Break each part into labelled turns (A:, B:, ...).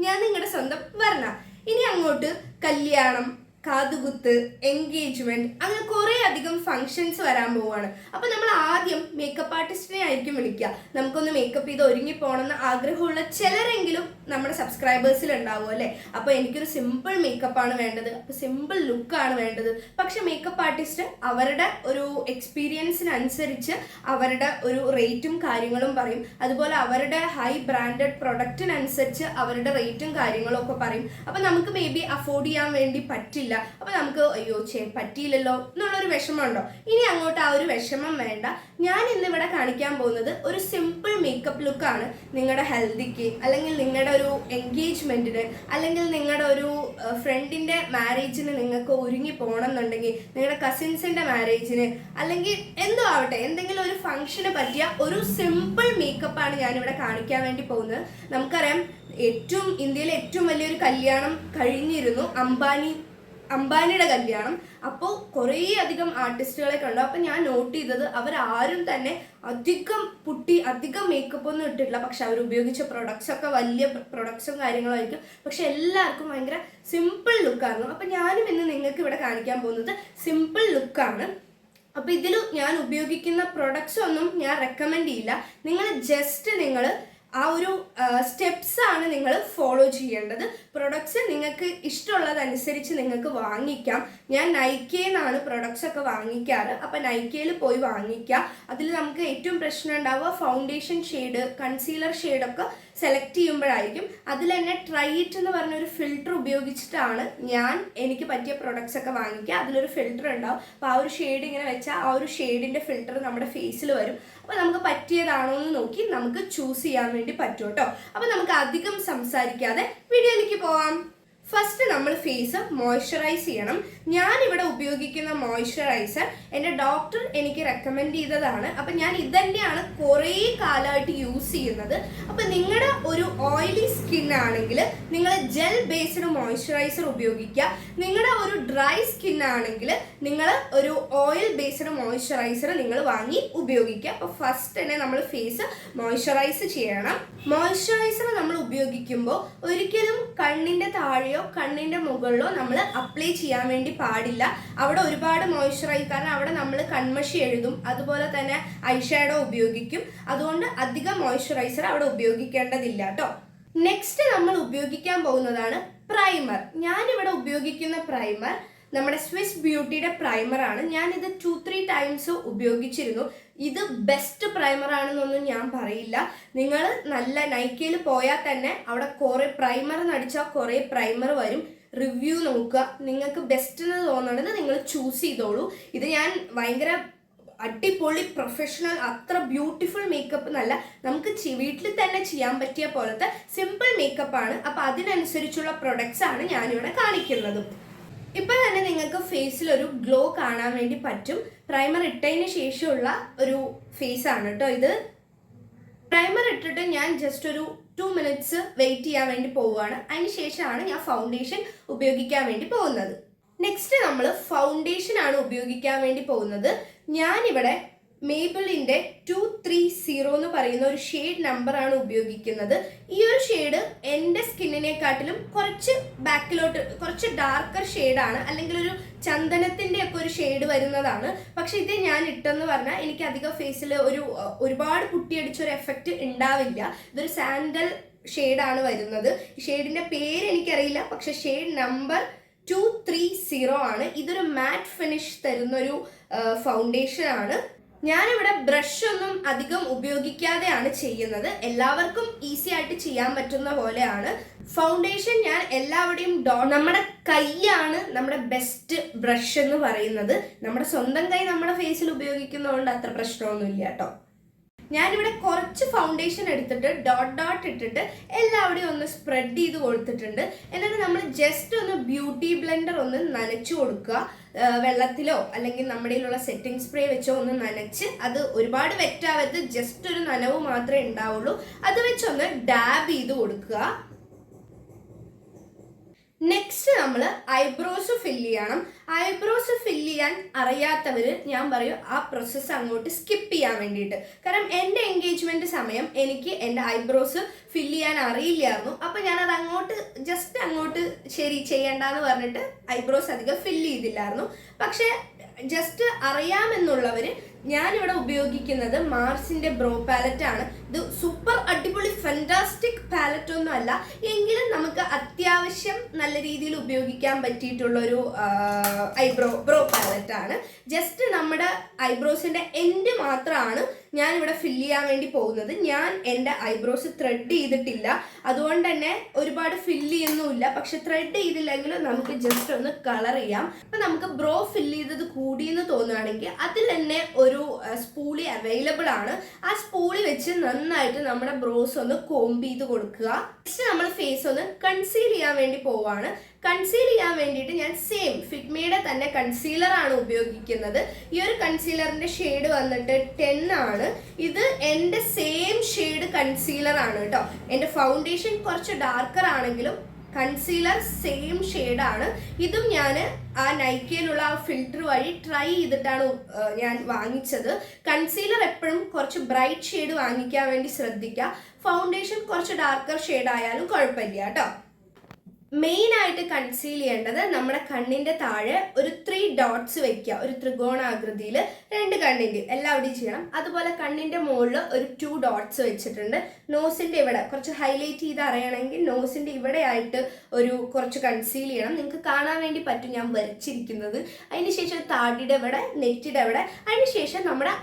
A: ഞാൻ നിങ്ങളുടെ സ്വന്തം വർണ്ണ. ഇനി അങ്ങോട്ട് കല്യാണം, കാതുകുത്ത്, എൻഗേജ്മെന്റ്, അങ്ങനെ കുറെ അധികം ഫങ്ഷൻസ് വരാൻ പോവാണ്. അപ്പൊ നമ്മൾ ആദ്യം മേക്കപ്പ് ആർട്ടിസ്റ്റിനെ ആയിരിക്കും വിളിക്കുക. നമുക്കൊന്ന് മേക്കപ്പ് ചെയ്ത് ഒരുങ്ങി പോകണമെന്ന് ആഗ്രഹമുള്ള ചിലരെങ്കിലും നമ്മുടെ സബ്സ്ക്രൈബേഴ്സിൽ ഉണ്ടാവും അല്ലെ. അപ്പൊ എനിക്കൊരു സിമ്പിൾ മേക്കപ്പ് ആണ് വേണ്ടത്, അപ്പൊ സിമ്പിൾ ലുക്കാണ് വേണ്ടത്. പക്ഷെ മേക്കപ്പ് ആർട്ടിസ്റ്റ് അവരുടെ ഒരു എക്സ്പീരിയൻസിനനുസരിച്ച് അവരുടെ ഒരു റേറ്റും കാര്യങ്ങളും പറയും. അതുപോലെ അവരുടെ ഹൈ ബ്രാൻഡഡ് പ്രൊഡക്റ്റിനനുസരിച്ച് അവരുടെ റേറ്റും കാര്യങ്ങളും ഒക്കെ പറയും. അപ്പൊ നമുക്ക് മേ ബി അഫോർഡ് ചെയ്യാൻ വേണ്ടി പറ്റില്ല. അപ്പൊ നമുക്ക് അയ്യോ പറ്റിയില്ലല്ലോ എന്നുള്ളൊരു വിഷമമുണ്ടോ? ഇനി അങ്ങോട്ട് ആ ഒരു വിഷമം വേണ്ട. ഞാൻ ഇന്നിവിടെ കാണിക്കാൻ പോകുന്നത് ഒരു സിമ്പിൾ മേക്കപ്പ് ലുക്കാണ്. നിങ്ങളുടെ ഹെൽത്തിക്ക്, അല്ലെങ്കിൽ നിങ്ങളുടെ ഒരു എൻഗേജ്മെന്റിന്, അല്ലെങ്കിൽ നിങ്ങളുടെ ഒരു ഫ്രണ്ടിന്റെ മാരേജിന് നിങ്ങൾക്ക് ഒരുങ്ങി പോകണം എന്നുണ്ടെങ്കിൽ, നിങ്ങളുടെ കസിൻസിന്റെ മാരേജിന്, അല്ലെങ്കിൽ എന്തോ ആവട്ടെ, എന്തെങ്കിലും ഒരു ഫംഗ്ഷന് പറ്റിയ ഒരു സിമ്പിൾ മേക്കപ്പാണ് ഞാനിവിടെ കാണിക്കാൻ വേണ്ടി പോകുന്നത്. നമുക്കറിയാം, ഇന്ത്യയിലെ ഏറ്റവും വലിയൊരു കല്യാണം കഴിഞ്ഞിരുന്നു, അംബാനിയുടെ കല്യാണം. അപ്പോൾ കുറേ അധികം ആർട്ടിസ്റ്റുകളെ കണ്ടു. അപ്പം ഞാൻ നോട്ട് ചെയ്തത് അവരാരും തന്നെ അധികം മേക്കപ്പ് ഒന്നും ഇട്ടിട്ടില്ല. പക്ഷെ അവർ ഉപയോഗിച്ച പ്രൊഡക്ട്സ് ഒക്കെ വലിയ പ്രൊഡക്ട്സും കാര്യങ്ങളായിരിക്കും. പക്ഷെ എല്ലാവർക്കും ഭയങ്കര സിമ്പിൾ ലുക്കായിരുന്നു. അപ്പം ഞാനും ഇന്ന് നിങ്ങൾക്ക് ഇവിടെ കാണിക്കാൻ പോകുന്നത് സിമ്പിൾ ലുക്കാണ്. അപ്പോൾ ഇതിൽ ഞാൻ ഉപയോഗിക്കുന്ന പ്രൊഡക്ട്സ് ഒന്നും ഞാൻ റെക്കമെൻഡ് ചെയ്യില്ല. നിങ്ങൾ ആ ഒരു സ്റ്റെപ്സ് ആണ് നിങ്ങൾ ഫോളോ ചെയ്യേണ്ടത്. പ്രൊഡക്ട്സ് നിങ്ങൾക്ക് ഇഷ്ടമുള്ളതനുസരിച്ച് നിങ്ങൾക്ക് വാങ്ങിക്കാം. ഞാൻ നൈക്കയിൽ പ്രൊഡക്ട്സ് ഒക്കെ വാങ്ങിക്കാറ്. അപ്പം നൈക്കയിൽ പോയി വാങ്ങിക്കാം. അതിൽ നമുക്ക് ഏറ്റവും പ്രശ്നം ഉണ്ടാവുക ഫൗണ്ടേഷൻ ഷെയ്ഡ്, കൺസീലർ ഷെയ്ഡൊക്കെ സെലക്ട് ചെയ്യുമ്പോഴായിരിക്കും. അതിൽ തന്നെ ട്രൈറ്റ് എന്ന് പറഞ്ഞൊരു ഫിൽറ്റർ ഉപയോഗിച്ചിട്ടാണ് എനിക്ക് പറ്റിയ പ്രൊഡക്ട്സ് ഒക്കെ വാങ്ങിക്കുക. അതിലൊരു ഫിൽറ്റർ ഉണ്ടാവും. അപ്പോൾ ആ ഒരു ഷെയ്ഡ് ഇങ്ങനെ വെച്ചാൽ ആ ഒരു ഷെയ്ഡിൻ്റെ ഫിൽറ്റർ നമ്മുടെ ഫേസിൽ വരും. അപ്പോൾ നമുക്ക് പറ്റിയതാണോ എന്ന് നോക്കി നമുക്ക് ചൂസ് ചെയ്യാൻ വേണ്ടി പറ്റും കേട്ടോ. അപ്പോൾ നമുക്ക് അധികം സംസാരിക്കാതെ വീഡിയോയിലേക്ക് പോവാം. ഫസ്റ്റ് നമ്മൾ ഫേസ് മോയ്സ്ചറൈസ് ചെയ്യണം. ഞാനിവിടെ ഉപയോഗിക്കുന്ന മോയ്സ്ചറൈസർ എൻ്റെ ഡോക്ടർ എനിക്ക് റെക്കമെൻഡ് ചെയ്തതാണ്. അപ്പം ഞാൻ ഇത് തന്നെയാണ് കുറേ കാലമായിട്ട് യൂസ് ചെയ്യുന്നത്. അപ്പം നിങ്ങളുടെ ഒരു ഓയിലി സ്കിൻ ആണെങ്കിൽ നിങ്ങൾ ജെൽ ബേസ്ഡ് മോയ്സ്ചറൈസർ ഉപയോഗിക്കുക. നിങ്ങളുടെ ഒരു ഡ്രൈ സ്കിൻ ആണെങ്കിൽ നിങ്ങൾ ഒരു ഓയിൽ ബേസ്ഡ് മോയ്സ്ചറൈസർ നിങ്ങൾ വാങ്ങി ഉപയോഗിക്കുക. അപ്പോൾ ഫസ്റ്റ് തന്നെ നമ്മൾ ഫേസ് മോയ്സ്ചറൈസ് ചെയ്യണം. മോയ്സ്ചറൈസർ നമ്മൾ ഉപയോഗിക്കുമ്പോൾ ഒരിക്കലും കണ്ണിൻ്റെ താഴെയോ കണ്ണിൻ്റെ മുകളിലോ നമ്മൾ അപ്ലൈ ചെയ്യാൻ വേണ്ടി പാടില്ല. അവിടെ ഒരുപാട് മോയ്സ്ചറൈസ്, കാരണം അവിടെ നമ്മൾ കൺമഷി എഴുതും, അതുപോലെ തന്നെ ഐഷാഡോ ഉപയോഗിക്കും. അതുകൊണ്ട് അധികം മോയ്സ്ചറൈസർ അവിടെ ഉപയോഗിക്കേണ്ടതില്ല കേട്ടോ. നെക്സ്റ്റ് നമ്മൾ ഉപയോഗിക്കാൻ പോകുന്നതാണ് പ്രൈമർ. ഞാനിവിടെ ഉപയോഗിക്കുന്ന പ്രൈമർ നമ്മുടെ സ്വിസ് ബ്യൂട്ടിയുടെ പ്രൈമറാണ്. ഞാനിത് 2-3 ടൈംസ് ഉപയോഗിച്ചിരുന്നു. ഇത് ബെസ്റ്റ് പ്രൈമർ ആണെന്നൊന്നും ഞാൻ പറയില്ല. നിങ്ങൾ നല്ല നൈക്കയിൽ പോയാൽ തന്നെ അവിടെ കുറേ പ്രൈമർ നടിച്ചാൽ കുറേ പ്രൈമർ വരും. റിവ്യൂ നോക്കുക, നിങ്ങൾക്ക് ബെസ്റ്റ് എന്ന് തോന്നുന്നത് നിങ്ങൾ ചൂസ് ചെയ്തോളൂ. ഇത് ഞാൻ ഭയങ്കര അടിപൊളി പ്രൊഫഷണൽ, അത്ര ബ്യൂട്ടിഫുൾ മേക്കപ്പ് എന്നല്ല, നമുക്ക് വീട്ടിൽ തന്നെ ചെയ്യാൻ പറ്റിയ പോലത്തെ സിമ്പിൾ മേക്കപ്പാണ്. അപ്പോൾ അതിനനുസരിച്ചുള്ള പ്രൊഡക്ട്സ് ആണ് ഞാനിവിടെ കാണിക്കുന്നത്. ഇപ്പം തന്നെ നിങ്ങൾക്ക് ഫേസിൽ ഒരു ഗ്ലോ കാണാൻ വേണ്ടി പറ്റും. പ്രൈമർ ഇട്ടതിന് ശേഷമുള്ള ഒരു ഫേസ് ആണ് കേട്ടോ ഇത്. പ്രൈമർ ഇട്ടിട്ട് ഞാൻ ജസ്റ്റ് ഒരു 2 മിനിറ്റ്സ് വെയിറ്റ് ചെയ്യാൻ വേണ്ടി പോവുകയാണ്. അതിന് ശേഷമാണ് ഞാൻ ഫൗണ്ടേഷൻ ഉപയോഗിക്കാൻ വേണ്ടി പോകുന്നത്. നെക്സ്റ്റ് നമ്മൾ ഫൗണ്ടേഷൻ ആണ് ഉപയോഗിക്കാൻ വേണ്ടി പോകുന്നത്. ഞാനിവിടെ മേബിളിൻ്റെ 230 എന്ന് പറയുന്ന ഒരു ഷെയ്ഡ് നമ്പറാണ് ഉപയോഗിക്കുന്നത്. ഈ ഒരു ഷെയ്ഡ് എൻ്റെ സ്കിന്നിനെക്കാട്ടിലും കുറച്ച് ബാക്കിലോട്ട്, കുറച്ച് ഡാർക്കർ ഷെയ്ഡാണ്, അല്ലെങ്കിൽ ഒരു ചന്ദനത്തിൻ്റെ ഒക്കെ ഒരു ഷെയ്ഡ് വരുന്നതാണ്. പക്ഷെ ഇത് ഞാൻ ഇട്ടെന്ന് പറഞ്ഞാൽ എനിക്ക് അധികം ഫേസിൽ ഒരുപാട് പുട്ടിയടിച്ചൊരു എഫക്റ്റ് ഉണ്ടാവില്ല. ഇതൊരു സാൻഡൽ ഷെയ്ഡാണ് വരുന്നത്. ഈ ഷെയ്ഡിൻ്റെ പേര് എനിക്കറിയില്ല, പക്ഷെ ഷെയ്ഡ് നമ്പർ 230 ആണ്. ഇതൊരു മാറ്റ് ഫിനിഷ് തരുന്നൊരു ഫൗണ്ടേഷൻ ആണ്. ഞാനിവിടെ ബ്രഷ് ഒന്നും അധികം ഉപയോഗിക്കാതെയാണ് ചെയ്യുന്നത്. എല്ലാവർക്കും ഈസി ആയിട്ട് ചെയ്യാൻ പറ്റുന്ന പോലെയാണ്. ഫൗണ്ടേഷൻ ഞാൻ എല്ലാവരുടെയും നമ്മുടെ കൈയാണ് നമ്മുടെ ബെസ്റ്റ് ബ്രഷ് എന്ന് പറയുന്നത്. നമ്മുടെ സ്വന്തം കൈ നമ്മുടെ ഫേസിൽ ഉപയോഗിക്കുന്നതുകൊണ്ട് അത്ര പ്രശ്നമൊന്നുമില്ല കേട്ടോ. ഞാനിവിടെ കുറച്ച് ഫൗണ്ടേഷൻ എടുത്തിട്ട് ഡോട്ട് ഇട്ടിട്ട് എല്ലാവരുടെയും ഒന്ന് സ്പ്രെഡ് ചെയ്ത് കൊടുത്തിട്ടുണ്ട്. എന്നിട്ട് നമ്മൾ ജസ്റ്റ് ഒന്ന് ബ്യൂട്ടി ബ്ലെൻഡർ ഒന്ന് നനച്ചു കൊടുക്കുക. വെള്ളത്തിലോ അല്ലെങ്കിൽ നമ്മുടെ കയ്യിലുള്ള സെറ്റിംഗ് സ്പ്രേ വെച്ചോ ഒന്ന് നനച്ച്, അത് ഒരുപാട് വെറ്റാവരുത്, ജസ്റ്റ് ഒരു നനവ് മാത്രമേ ഉണ്ടാവുള്ളൂ. അത് വെച്ചൊന്ന് ഡാബ് ചെയ്ത് കൊടുക്കുക. നെക്സ്റ്റ് നമ്മൾ ഐബ്രോസ് ഫില്ല് ചെയ്യണം. ഐബ്രോസ് ഫില്ല് ചെയ്യാൻ അറിയാത്തവർ ഞാൻ പറയും ആ പ്രോസസ്സ് അങ്ങോട്ട് സ്കിപ്പ് ചെയ്യാൻ വേണ്ടിയിട്ട്. കാരണം എൻ്റെ എൻഗേജ്മെൻറ്റ് സമയം എനിക്ക് എൻ്റെ ഐബ്രോസ് ഫില്ല് ചെയ്യാൻ അറിയില്ലായിരുന്നു. അപ്പം ഞാനത് അങ്ങോട്ട് ശരി ചെയ്യണ്ടെന്ന് പറഞ്ഞിട്ട് ഐബ്രോസ് അധികം ഫില്ല് ചെയ്തില്ലായിരുന്നു. പക്ഷേ ജസ്റ്റ് അറിയാമെന്നുള്ളവർ ഞാനിവിടെ ഉപയോഗിക്കുന്നത് മാർസിൻ്റെ ബ്രോ പാലറ്റ് ആണ്. ഇത് സൂപ്പർ അടിപൊളി ഫാന്റാസ്റ്റിക് പാലറ്റ് ഒന്നും അല്ല, എങ്കിലും നമുക്ക് അത്യാവശ്യം നല്ല രീതിയിൽ ഉപയോഗിക്കാൻ പറ്റിയിട്ടുള്ളൊരു ബ്രോ പാലറ്റ് ആണ്. ജസ്റ്റ് നമ്മുടെ ഐബ്രോസിൻ്റെ എൻഡ് മാത്രമാണ് ഞാനിവിടെ ഫില്ല് ചെയ്യാൻ വേണ്ടി പോകുന്നത്. ഞാൻ എൻ്റെ ഐബ്രോസ് ത്രെഡ് ചെയ്തിട്ടില്ല, അതുകൊണ്ട് തന്നെ ഒരുപാട് ഫില്ല് ചെയ്യുന്നുമില്ല. പക്ഷെ ത്രെഡ് ചെയ്തില്ലെങ്കിലും നമുക്ക് ജസ്റ്റ് ഒന്ന് കളർ ചെയ്യാം. അപ്പം നമുക്ക് ബ്രോ ഫില്ല് ചെയ്തത് കൂടിയെന്ന് തോന്നുകയാണെങ്കിൽ അതിൽ തന്നെ ഒരു സ്പൂളി അവൈലബിൾ ആണ്. ആ സ്പൂളി വെച്ച് നന്നായിട്ട് നമ്മുടെ ബ്രോസ് ഒന്ന് കോംബ് ചെയ്ത് കൊടുക്കുക. നെക്സ്റ്റ് നമ്മൾ ഫേസ് ഒന്ന് കൺസീൽ ചെയ്യാൻ വേണ്ടി പോവാണ്. കൺസീൽ ചെയ്യാൻ വേണ്ടിയിട്ട് ഞാൻ സെയിം ഫിറ്റ്മിയുടെ തന്നെ കൺസീലർ ആണ് ഉപയോഗിക്കുന്നത്. ഈ ഒരു കൺസീലറിന്റെ ഷെയ്ഡ് വന്നിട്ട് 10 ആണ്. ഇത് എൻ്റെ സെയിം ഷെയ്ഡ് കൺസീലർ ആണ് കേട്ടോ. എൻ്റെ ഫൗണ്ടേഷൻ കുറച്ച് ഡാർക്കർ ആണെങ്കിലും കൺസീലർ സെയിം ഷെയ്ഡാണ്. ഇതും ഞാൻ ആ നൈക്കയിലുള്ള ആ ഫിൽറ്റർ വഴി ട്രൈ ചെയ്തിട്ടാണ് ഞാൻ വാങ്ങിച്ചത്. കൺസീലർ എപ്പോഴും കുറച്ച് ബ്രൈറ്റ് ഷെയ്ഡ് വാങ്ങിക്കാൻ വേണ്ടി ശ്രദ്ധിക്കുക. ഫൗണ്ടേഷൻ കുറച്ച് ഡാർക്കർ ഷെയ്ഡ് ആയാലും കുഴപ്പമില്ല കേട്ടോ. മെയിനായിട്ട് കൺസീൽ ചെയ്യേണ്ടത് നമ്മുടെ കണ്ണിൻ്റെ താഴെ ഒരു 3 ഡോട്ട്സ് വെക്കുക. ഒരു ത്രികോണാകൃതിയിൽ 2 കണ്ണിൻ്റെ എല്ലാവിടെയും ചെയ്യണം. അതുപോലെ കണ്ണിൻ്റെ മുകളിൽ ഒരു 2 ഡോട്ട്സ് വെച്ചിട്ടുണ്ട്. നോസിൻ്റെ ഇവിടെ കുറച്ച് ഹൈലൈറ്റ് ചെയ്ത് അറിയണമെങ്കിൽ നോസിൻ്റെ ഇവിടെ ആയിട്ട് കുറച്ച് കൺസീൽ ചെയ്യണം. നിങ്ങൾക്ക് കാണാൻ വേണ്ടി പറ്റും ഞാൻ വരച്ചിരിക്കുന്നത്. അതിനുശേഷം താടിയുടെ ഇവിടെ, നെറ്റിയുടെ ഇവിടെ, അതിനുശേഷം നമ്മുടെ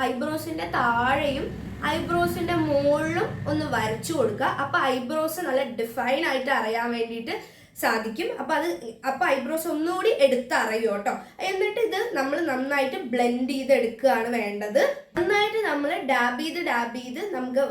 A: ഐബ്രോസിൻ്റെ താഴെയും ഐബ്രോസിന്റെ മുകളിലും ഒന്ന് വരച്ചു കൊടുക്കുക. അപ്പൊ ഐബ്രോസ് നല്ല ഡിഫൈൻ ആയിട്ട് അറിയാൻ വേണ്ടിയിട്ട് സാധിക്കും. അപ്പൊ ഐബ്രോസ് ഒന്നുകൂടി എടുത്തറിയും കേട്ടോ. എന്നിട്ട് ഇത് നമ്മൾ നന്നായിട്ട് ബ്ലെൻഡ് ചെയ്ത് എടുക്കുകയാണ് വേണ്ടത്. നന്നായിട്ട് നമ്മൾ ഡാബ് ചെയ്ത് നമുക്ക്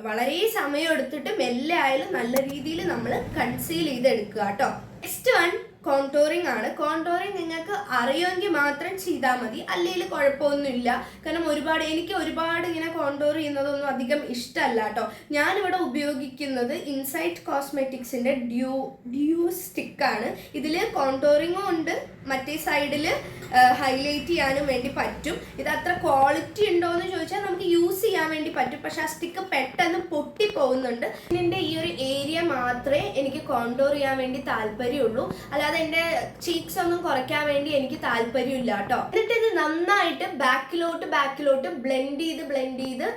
A: വളരെ സമയം എടുത്തിട്ട് മെല്ലെ ആയാലും നല്ല രീതിയിൽ നമ്മൾ കൺസീൽ ചെയ്ത് എടുക്കുക കേട്ടോ. നെക്സ്റ്റ് വൺ കോണ്ടോറിങ് ആണ്. കോണ്ടോറിങ് നിങ്ങൾക്ക് അറിയുമെങ്കിൽ മാത്രം ചെയ്താൽ മതി, അല്ലെങ്കിൽ കുഴപ്പമൊന്നുമില്ല. കാരണം എനിക്ക് ഒരുപാട് ഇങ്ങനെ കോണ്ടോർ ചെയ്യുന്നതൊന്നും അധികം ഇഷ്ടമല്ല കേട്ടോ. ഞാനിവിടെ ഉപയോഗിക്കുന്നത് ഇൻസൈറ്റ് കോസ്മെറ്റിക്സിന്റെ ഡ്യൂ സ്റ്റിക്കാണ്. ഇതിൽ കോണ്ടോറിങ്ങും ഉണ്ട്, മറ്റേ സൈഡിൽ ഹൈലൈറ്റ് ചെയ്യാനും വേണ്ടി പറ്റും. ഇത് അത്ര ക്വാളിറ്റി ഉണ്ടോ എന്ന് ചോദിച്ചാൽ നമുക്ക് യൂസ് ചെയ്യാൻ വേണ്ടി പറ്റും. പക്ഷെ ആ സ്റ്റിക്ക് പെട്ടെന്ന് പൊട്ടിപ്പോകുന്നുണ്ട്. ഇതിൻ്റെ ഈ ഒരു ഏരിയ മാത്രമേ എനിക്ക് കോണ്ടോർ ചെയ്യാൻ വേണ്ടി താല്പര്യമുള്ളൂ, അല്ലാതെ എൻ്റെ ചീക്സ് ഒന്നും കുറയ്ക്കാൻ വേണ്ടി എനിക്ക് താല്പര്യമില്ല കേട്ടോ. എന്നിട്ട് ഇത് നന്നായിട്ട് ബാക്കിലോട്ട് ബ്ലെൻഡ് ചെയ്ത്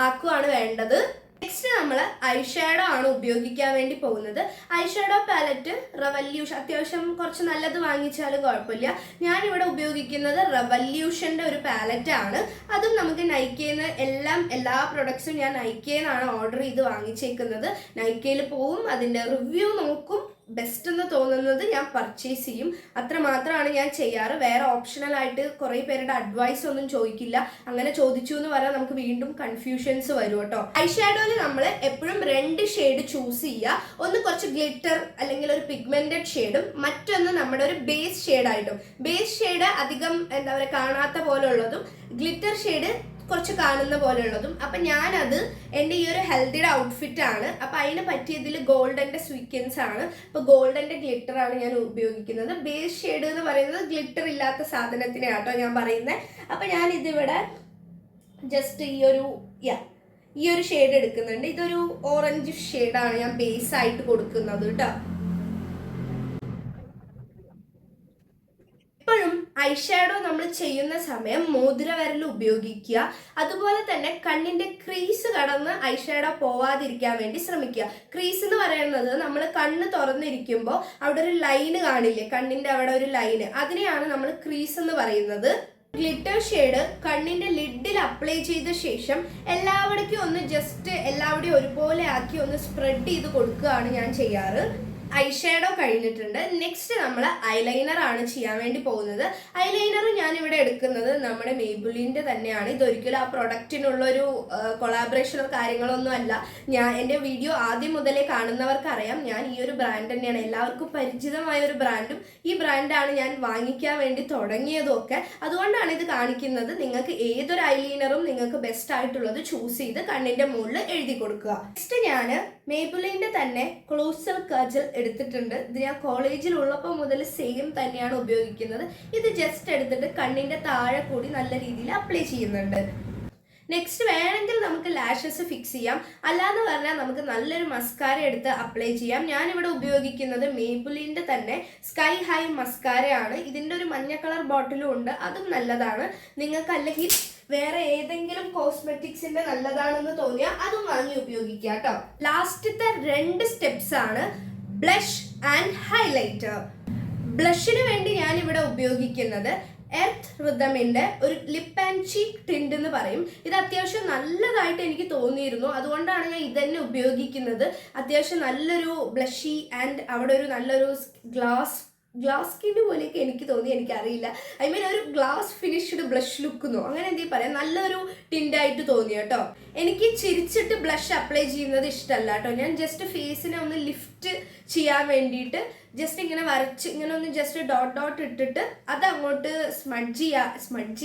A: ആക്കുകയാണ് വേണ്ടത്. നെക്സ്റ്റ് നമ്മൾ ഐഷാഡോ ആണ് ഉപയോഗിക്കാൻ വേണ്ടി പോകുന്നത്. ഐഷാഡോ പാലറ്റ് റെവല്യൂഷൻ അത്യാവശ്യം കുറച്ച് നല്ലത് വാങ്ങിച്ചാലും കുഴപ്പമില്ല. ഞാനിവിടെ ഉപയോഗിക്കുന്നത് റെവല്യൂഷൻ്റെ ഒരു പാലറ്റ് ആണ്. അതും നമുക്ക് നൈക്കയിൽ എല്ലാ പ്രൊഡക്ട്സും ഞാൻ നൈക്കയിൽ നിന്നാണ് ഓർഡർ ചെയ്ത് വാങ്ങിച്ചേക്കുന്നത്. നൈക്കയിൽ പോവും, അതിൻ്റെ റിവ്യൂ നോക്കും, ബെസ്റ്റ് എന്ന് തോന്നുന്നത് ഞാൻ പർച്ചേസ് ചെയ്യും. അത്ര മാത്രമാണ് ഞാൻ ചെയ്യാറ്. വേറെ ഓപ്ഷണൽ ആയിട്ട് കുറേ പേരുടെ അഡ്വൈസ് ഒന്നും ചോദിക്കില്ല. അങ്ങനെ ചോദിച്ചു എന്ന് പറയാൻ നമുക്ക് വീണ്ടും കൺഫ്യൂഷൻസ് വരും കേട്ടോ. ഐഷാഡോയിൽ നമ്മൾ എപ്പോഴും 2 ഷെയ്ഡ് ചൂസ് ചെയ്യുക. ഒന്ന് കുറച്ച് ഗ്ലിറ്റർ അല്ലെങ്കിൽ ഒരു പിഗ്മെന്റഡ് ഷെയ്ഡും, മറ്റൊന്ന് നമ്മുടെ ഒരു ബേസ് ഷെയ്ഡായിട്ടും. ബേസ് ഷെയ്ഡ് അധികം കാണാത്ത പോലെ ഉള്ളതും, ഗ്ലിറ്റർ ഷെയ്ഡ് കുറച്ച് കാണുന്ന പോലെ ഉള്ളതും. അപ്പം ഞാനത് എൻ്റെ ഈ ഒരു ഹെൽത്തിയുടെ ഔട്ട്ഫിറ്റ് ആണ്. അപ്പം അതിന് പറ്റിയതിൽ ഗോൾഡൻ്റെ സ്വീക്വൻസ് ആണ്. അപ്പോൾ ഗോൾഡൻ്റെ ഗ്ലിറ്റർ ആണ് ഞാൻ ഉപയോഗിക്കുന്നത്. ബേസ് ഷെയ്ഡ് എന്ന് പറയുന്നത് ഗ്ലിറ്റർ ഇല്ലാത്ത സാധനത്തിനെ ആട്ടോ ഞാൻ പറയുന്നത്. അപ്പം ഞാനിതിവിടെ ജസ്റ്റ് ഈ ഒരു ഷെയ്ഡ് എടുക്കുന്നുണ്ട്. ഇതൊരു ഓറഞ്ച് ഷെയ്ഡാണ് ഞാൻ ബേസ് ആയിട്ട് കൊടുക്കുന്നത് കേട്ടോ. എപ്പോഴും ഐഷാഡോ നമ്മൾ ചെയ്യുന്ന സമയം മോതിരവിരൽ ഉപയോഗിക്കുക. അതുപോലെ തന്നെ കണ്ണിന്റെ ക്രീസ് കടന്ന് ഐഷാഡോ പോവാതിരിക്കാൻ വേണ്ടി ശ്രമിക്കുക. ക്രീസ് എന്ന് പറയുന്നത് നമ്മൾ കണ്ണ് തുറന്നിരിക്കുമ്പോൾ അവിടെ ഒരു ലൈന് കാണില്ലേ, കണ്ണിന്റെ അവിടെ ഒരു ലൈന്, അതിനെയാണ് നമ്മൾ ക്രീസ് എന്ന് പറയുന്നത്. ഗ്ലിറ്റർ ഷെയ്ഡ് കണ്ണിന്റെ ലിഡിൽ അപ്ലൈ ചെയ്ത ശേഷം എല്ലാവിടേക്കും ഒന്ന് ജസ്റ്റ് എല്ലാവിടെയും ഒരുപോലെ ആക്കി ഒന്ന് സ്പ്രെഡ് ചെയ്ത് കൊടുക്കുകയാണ് ഞാൻ ചെയ്യാറ്. ഐഷാഡോ കഴിഞ്ഞിട്ടുണ്ട്. നെക്സ്റ്റ് നമ്മൾ ഐലൈനർ ആണ് ചെയ്യാൻ വേണ്ടി പോകുന്നത്. ഐലൈനർ ഞാനിവിടെ എടുക്കുന്നത് നമ്മുടെ മേബിളിൻ്റെ തന്നെയാണ്. ഇതൊരിക്കലും ആ പ്രൊഡക്റ്റിനുള്ളൊരു കൊളാബറേഷനോ കാര്യങ്ങളൊന്നും അല്ല. എൻ്റെ വീഡിയോ ആദ്യം മുതലേ കാണുന്നവർക്കറിയാം ഞാൻ ഈ ഒരു ബ്രാൻഡ് തന്നെയാണ്, എല്ലാവർക്കും പരിചിതമായ ഒരു ബ്രാൻഡും ഈ ബ്രാൻഡാണ് ഞാൻ വാങ്ങിക്കാൻ വേണ്ടി തുടങ്ങിയതും ഒക്കെ. അതുകൊണ്ടാണ് ഇത് കാണിക്കുന്നത്. നിങ്ങൾക്ക് ഏതൊരു ഐലൈനറും നിങ്ങൾക്ക് ബെസ്റ്റ് ആയിട്ടുള്ളത് ചൂസ് ചെയ്ത് കണ്ണിൻ്റെ മുകളിൽ എഴുതി കൊടുക്കുക. നെക്സ്റ്റ് ഞാൻ മേബിളിൻ്റെ തന്നെ ക്ലോസൽ കജൽ എടുത്തിട്ടുണ്ട്. ഇത് ഞാൻ കോളേജിലുള്ളപ്പോൾ മുതൽ സെയിം തന്നെയാണ് ഉപയോഗിക്കുന്നത്. ഇത് ജസ്റ്റ് എടുത്തിട്ട് കണ്ണിൻ്റെ താഴെ കൂടി നല്ല രീതിയിൽ അപ്ലൈ ചെയ്യുന്നുണ്ട്. നെക്സ്റ്റ് വേണമെങ്കിൽ നമുക്ക് ലാഷസ് ഫിക്സ് ചെയ്യാം, അല്ലാന്ന് പറഞ്ഞാൽ നമുക്ക് നല്ലൊരു മസ്കാര എടുത്ത് അപ്ലൈ ചെയ്യാം. ഞാനിവിടെ ഉപയോഗിക്കുന്നത് മേബിലിൻ്റെ തന്നെ സ്കൈ ഹൈ മസ്കാരയാണ്. ഇതിൻ്റെ ഒരു മഞ്ഞ കളർ ബോട്ടിലും ഉണ്ട്, അതും നല്ലതാണ്. നിങ്ങൾക്ക് അല്ലെങ്കിൽ വേറെ ഏതെങ്കിലും കോസ്മെറ്റിക്സിന്റെ നല്ലതാണെന്ന് തോന്നിയാൽ അതും വാങ്ങി ഉപയോഗിക്കുക കേട്ടോ. ലാസ്റ്റത്തെ 2 സ്റ്റെപ്സ് ആണ് ബ്ലഷ് ആൻഡ് ഹൈലൈറ്റർ. ബ്ലഷിന് വേണ്ടി ഞാനിവിടെ ഉപയോഗിക്കുന്നത് എർത്ത് റിതമിൻ്റെ ഒരു ലിപ്പ് ആൻഡ് ചീക്ക് ടിൻഡ് എന്ന് പറയും. ഇത് അത്യാവശ്യം നല്ലതായിട്ട് എനിക്ക് തോന്നിയിരുന്നു, അതുകൊണ്ടാണ് ഞാൻ ഇതന്നെ ഉപയോഗിക്കുന്നത്. അത്യാവശ്യം നല്ലൊരു ബ്ലഷി ആൻഡ് അവിടെ ഒരു നല്ലൊരു ഗ്ലാസ് സ്കിൻ പോലെയൊക്കെ എനിക്ക് തോന്നി, എനിക്കറിയില്ല. ഐ മീൻ ഒരു ഗ്ലാസ് ഫിനിഷ്ഡ് ബ്ലഷ് ലുക്കുന്നോ അങ്ങനെ എന്തെങ്കിലും പറയാം, നല്ലൊരു ടിൻഡായിട്ട് തോന്നി കേട്ടോ. എനിക്ക് ചിരിച്ചിട്ട് ബ്ലഷ് അപ്ലൈ ചെയ്യുന്നത് ഇഷ്ടമല്ല കേട്ടോ. ഞാൻ ജസ്റ്റ് ഫേസിനെ ഒന്ന് ലിഫ്റ്റ് ചെയ്യാൻ വേണ്ടിയിട്ട് ജസ്റ്റ് ഇങ്ങനെ വരച്ച് ഇങ്ങനെ ഒന്ന് ജസ്റ്റ് ഡോട്ട് ഇട്ടിട്ട് അത് അങ്ങോട്ട് സ്മഡ്ജ്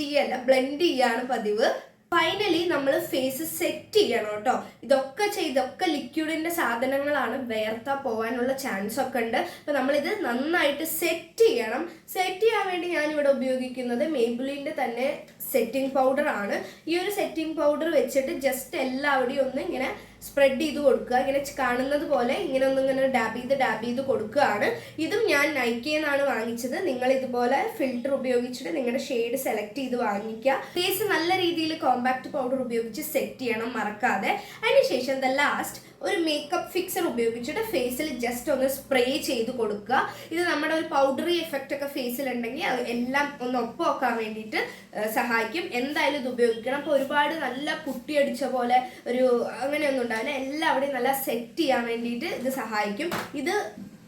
A: ചെയ്യല്ല ബ്ലെൻഡ് ചെയ്യാണ് പതിവ്. ഫൈനലി നമ്മൾ ഫേസ് സെറ്റ് ചെയ്യണം കേട്ടോ. ഇതൊക്കെ ലിക്വിഡിന്റെ സാധനങ്ങളാണ്, വേർത്താ പോകാനുള്ള ചാൻസ് ഒക്കെ ഉണ്ട്. അപ്പൊ നമ്മളിത് നന്നായിട്ട് സെറ്റ് ചെയ്യണം. സെറ്റ് ചെയ്യാൻ വേണ്ടി ഞാനിവിടെ ഉപയോഗിക്കുന്നത് മേബിലിൻ്റെ തന്നെ സെറ്റിംഗ് പൗഡർ ആണ്. ഈ ഒരു സെറ്റിംഗ് പൗഡർ വെച്ചിട്ട് ജസ്റ്റ് എല്ലാവിടെയും ഒന്ന് ഇങ്ങനെ സ്പ്രെഡ് ചെയ്ത് കൊടുക്കുക. ഇങ്ങനെ കാണുന്നത് പോലെ ഇങ്ങനെ ഒന്നിങ്ങനെ ഡാബ് ചെയ്ത് കൊടുക്കുകയാണ്. ഇതും ഞാൻ നൈക്കയെന്നാണ് വാങ്ങിച്ചത്. നിങ്ങൾ ഇതുപോലെ ഫിൽറ്റർ ഉപയോഗിച്ചിട്ട് നിങ്ങളുടെ ഷെയ്ഡ് സെലക്ട് ചെയ്ത് വാങ്ങിക്കുക. ഫേസ് നല്ല രീതിയിൽ കോമ്പാക്ട് പൗഡർ ഉപയോഗിച്ച് സെറ്റ് ചെയ്യണം മറക്കാതെ. അതിനുശേഷം ലാസ്റ്റ് ഒരു മേക്കപ്പ് ഫിക്സർ ഉപയോഗിച്ചിട്ട് ഫേസിൽ ജസ്റ്റ് ഒന്ന് സ്പ്രേ ചെയ്ത് കൊടുക്കുക. ഇത് നമ്മുടെ ഒരു പൗഡറി എഫക്റ്റ് ഒക്കെ ഫേസിലുണ്ടെങ്കിൽ അത് എല്ലാം ഒന്ന് ഒപ്പമാക്കാൻ വേണ്ടിയിട്ട് സഹായിക്കും. എന്തായാലും ഇത് ഉപയോഗിക്കണം. അപ്പോൾ ഒരുപാട് നല്ല പുട്ടിയടിച്ച പോലെ ഒരു അങ്ങനെയൊന്നും ഉണ്ടാവില്ല, എല്ലാവിടെയും നല്ല സെറ്റ് ചെയ്യാൻ വേണ്ടിയിട്ട് ഇത് സഹായിക്കും. ഇത്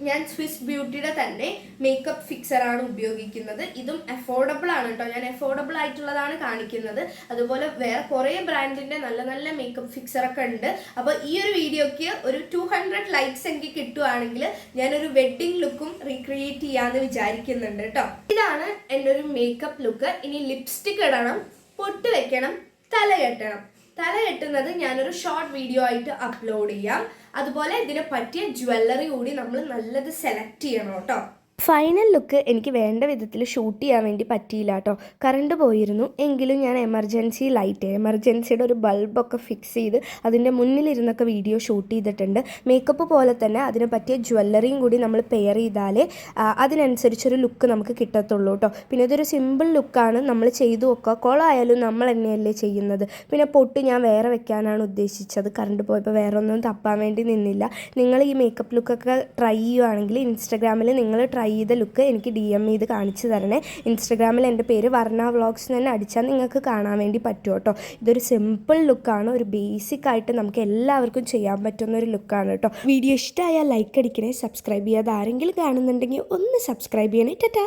A: ഞാൻ സ്വിസ് ബ്യൂട്ടിയുടെ തന്നെ മേക്കപ്പ് ഫിക്സറാണ് ഉപയോഗിക്കുന്നത്. ഇതും അഫോർഡബിൾ ആണ് കേട്ടോ. ഞാൻ അഫോർഡബിൾ ആയിട്ടുള്ളതാണ് കാണിക്കുന്നത്. അതുപോലെ വേറെ കുറേ ബ്രാൻഡിൻ്റെ നല്ല മേക്കപ്പ് ഫിക്സറൊക്കെ ഉണ്ട്. അപ്പോൾ ഈ ഒരു വീഡിയോയ്ക്ക് ഒരു 200 ലൈക്സ് എനിക്ക് കിട്ടുവാണെങ്കിൽ ഞാനൊരു വെഡ്ഡിങ് ലുക്കും റീക്രിയേറ്റ് ചെയ്യാമെന്ന് വിചാരിക്കുന്നുണ്ട് കേട്ടോ. ഇതാണ് എൻ്റെ ഒരു മേക്കപ്പ് ലുക്ക്. ഇനി ലിപ്സ്റ്റിക് ഇടണം, പൊട്ട് വെക്കണം, തല കെട്ടുന്നത് ഞാനൊരു ഷോർട്ട് വീഡിയോ ആയിട്ട് അപ്ലോഡ് ചെയ്യാം. അതുപോലെ ഇതിനെ പറ്റിയ ജ്വല്ലറി കൂടി നമ്മൾ നല്ലത് സെലക്ട് ചെയ്യണം കേട്ടോ.
B: ഫൈനൽ ലുക്ക് എനിക്ക് വേണ്ട വിധത്തിൽ ഷൂട്ട് ചെയ്യാൻ വേണ്ടി പറ്റിയില്ല കേട്ടോ. കറണ്ട് പോയിരുന്നു. എങ്കിലും ഞാൻ എമർജൻസിയുടെ ഒരു ബൾബൊക്കെ ഫിക്സ് ചെയ്ത് അതിൻ്റെ മുന്നിലിരുന്നൊക്കെ വീഡിയോ ഷൂട്ട് ചെയ്തിട്ടുണ്ട്. മേക്കപ്പ് പോലെ തന്നെ അതിനെ പറ്റിയ ജ്വല്ലറിയും കൂടി നമ്മൾ പെയർ ചെയ്താലേ അതിനനുസരിച്ചൊരു ലുക്ക് നമുക്ക് കിട്ടത്തുള്ളൂ കേട്ടോ. പിന്നെ ഇതൊരു സിമ്പിൾ ലുക്കാണ്, നമ്മൾ ചെയ്തു വെക്കുക. കുളമായാലും നമ്മൾ തന്നെയല്ലേ ചെയ്യുന്നത്. പിന്നെ പൊട്ട് ഞാൻ വേറെ വെക്കാനാണ് ഉദ്ദേശിച്ചത്. കറണ്ട് പോയപ്പോൾ വേറെ ഒന്നും തപ്പാൻ വേണ്ടി നിന്നില്ല. നിങ്ങൾ ഈ മേക്കപ്പ് ലുക്കൊക്കെ ട്രൈ ചെയ്യുകയാണെങ്കിൽ ഇൻസ്റ്റാഗ്രാമിൽ നിങ്ങൾ ട്രൈ ചെയ്ത ലുക്ക് എനിക്ക് DM ചെയ്ത് കാണിച്ചു തരണേ. ഇൻസ്റ്റഗ്രാമിൽ എൻ്റെ പേര് വർണ്ണ വ്ളോഗ്സ് തന്നെ അടിച്ചാൽ നിങ്ങൾക്ക് കാണാൻ വേണ്ടി പറ്റും കേട്ടോ. ഇതൊരു സിമ്പിൾ ലുക്കാണ്, ഒരു ബേസിക് ആയിട്ട് നമുക്ക് എല്ലാവർക്കും ചെയ്യാൻ പറ്റുന്ന ഒരു ലുക്കാണ് കേട്ടോ. വീഡിയോ ഇഷ്ടമായാൽ ലൈക്ക് അടിക്കണേ, സബ്സ്ക്രൈബ് ചെയ്യാതെ ആരെങ്കിലും കാണുന്നുണ്ടെങ്കിൽ ഒന്ന് സബ്സ്ക്രൈബ് ചെയ്യണേ. ടാറ്റാ.